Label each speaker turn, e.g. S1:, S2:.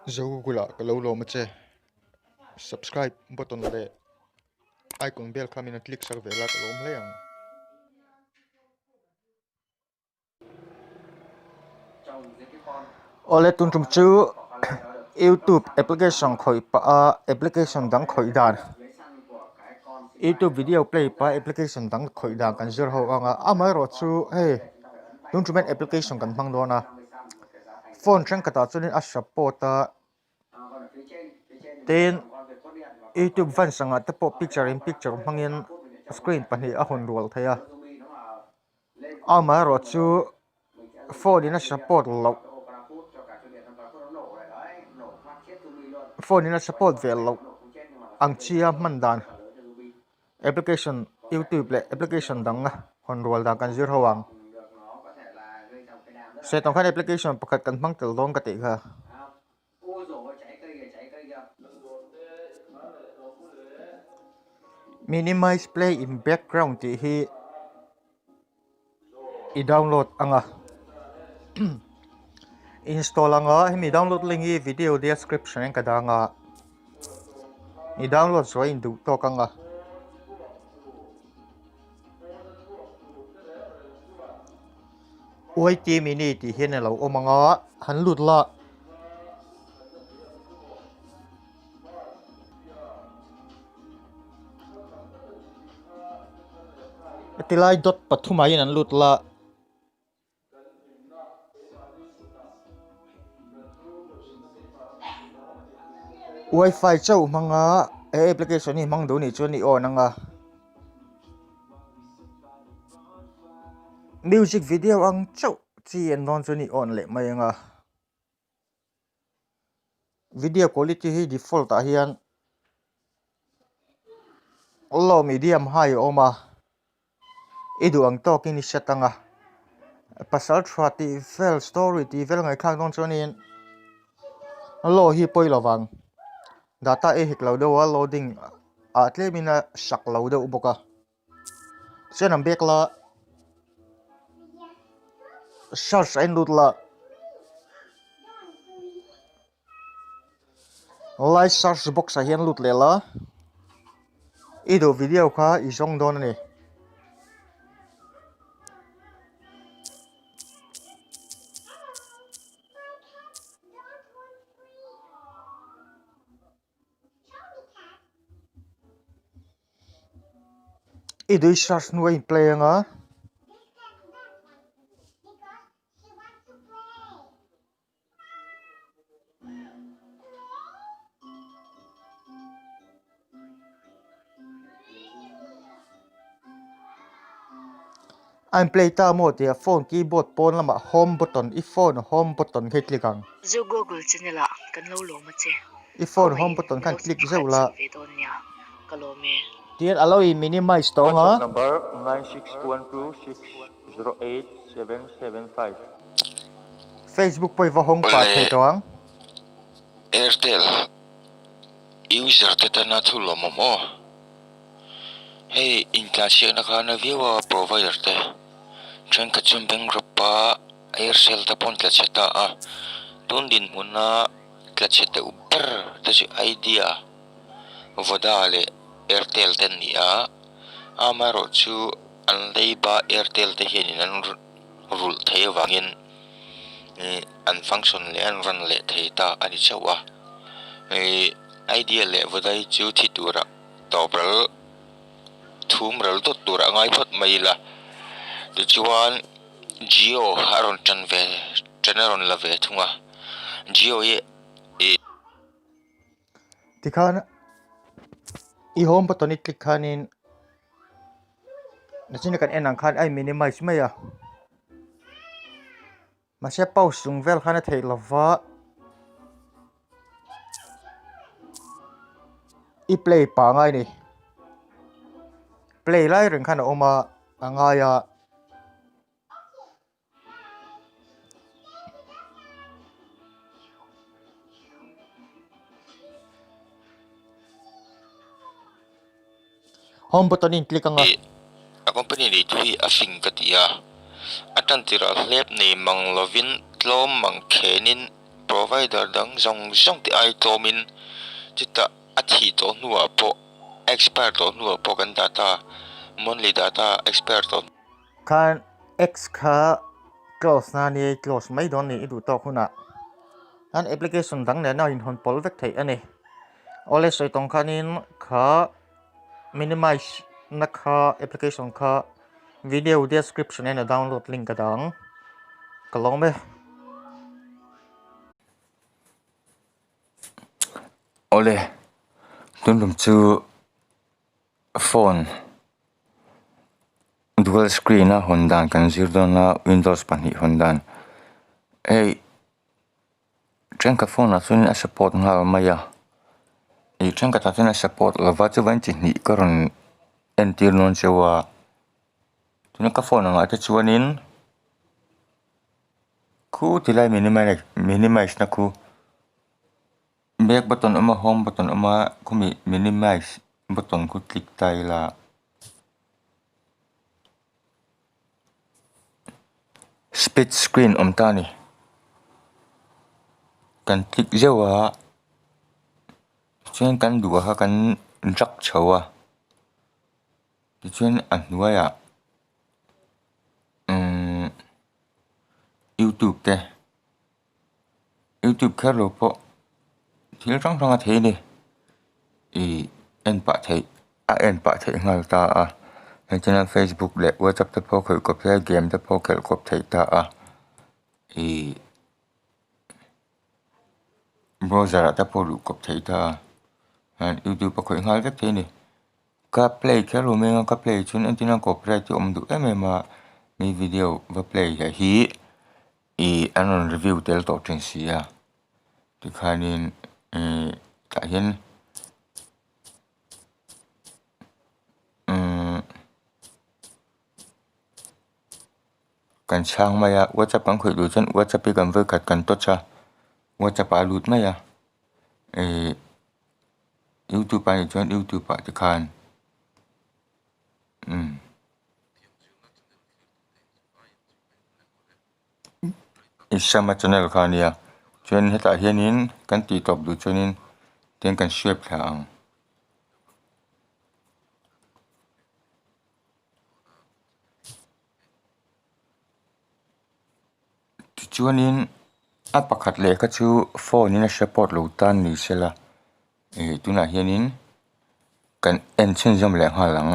S1: Zo gula kalau lo mace subscribe button le icon bell kami na click sa vela kalau mlayang ole tun tum chu YouTube application khoi pa application dang khoi dan YouTube video play pa application dang khoi dan kan zir ho anga amai ro chu hey tun tum application kan mang do na phone chang kata chunin a support ten YouTube fan sanga te po picture in picture mangin screen pani a hon rual thaya ama ro chu phone in a support lo phone in a support vel lo ang chia mandan application YouTube le application dang hon rual da kan zir hawang se tong khan application pakhat kan mang tel dong ka te kha minimize play in background ti hi I download anga install anga mi download link hi video description en kadanga I download so in du to kanga oi ti mini ti hian lo omanga han lut la tilai dot pathuma in an lut la wifi chau manga application ni mang do ni chu ni on anga music video ang chau chi en non chu ni on le mai anga video quality hi default a hian low medium high oma idu ang to kini setanga pasal thati vel story ti vel ngai khang non chunin lo hi poi lawang data e hik lo do loading a tlemina sak lo do boka senam bekla search and lut la live search box a hian lut le la idu video kha I zong don ni idu search nuai play anga I'm play ta mo tia phone keyboard pon lama home button I phone home button he click ang
S2: zo Google channel kan lo lo ma che
S1: I phone home button kan click zeu la
S2: kalome
S1: tian allow I minimize to nga
S3: number 9612608775
S1: Facebook poi va hong pa thei to ang
S4: Airtel user data na thulo momo hey in class na kana viewer provider te train ka chumbeng rapa Airtel ta pon klacheta a tundin muna klacheta uber ta si idea vodale Airtel ten ni a amaro chu an leiba Airtel te hian an rule thei wangin an function le an run le thei ta ani chawa idea le vodai chu thitura tobral thumral to tura ngai phot maila tu chuan Geo haron chanve generon lave thunga Geo ye
S1: tikhan I home button I click khanin nachin kan enang khan I minimize maya masya pause sung vel khana thei lova I play pa ngai ni play lai ring khana oma angaya home button in click anga
S4: a company ni thui a fing katia atan tira lep nei mang lovin tlom mang khenin provider dang zong ti ai to min chita athi to nuwa po expert to nuwa po kan data monthly data expert to
S1: khan x kha close na ni close mai don ni idu to khuna an application dang ne na in hon pol vek thei ani ole soi tong khanin kha minimize na kha application kha video description and download link ka dang kalong me
S3: ole tundum chu phone dual screen na hondan kan zir na windows pani hondan ei chen ka phone na chun a support nga maya ei chen ka ta chen support lova chu van chi ni karon entir non chewa tuna ka phone nga te chuanin khu tilai minimize na khu back button ama home button ama khumi minimize button khu click tai la split screen tani kan click zewa chen kan duwa ha kan rak chawa chen anwaya YouTube kha lo po thil rang rang a thei ni en pa thei ngal ta a channel Facebook le WhatsApp te po khoi ko play game te po khel ko thei ta a browser ta po lu ko thei ta an YouTube pa khoi ngal vek thei ni ka play kha lo me ka play chun antina copyright ti du ma mi video va play hi anon review tel to chen sia ti khanin ta hian kan chang maya WhatsApp kan khoi du chen WhatsApp kan ve khat kan to cha WhatsApp a lut maya YouTube pa ni chen YouTube pa ti khan Isama channel khania chen heta hianin kan ti top du chuanin ten kan share thlang chuanin a pakhat le ka chu phone in a support lo tan ni sela tuna hianin kan en chen jam le halang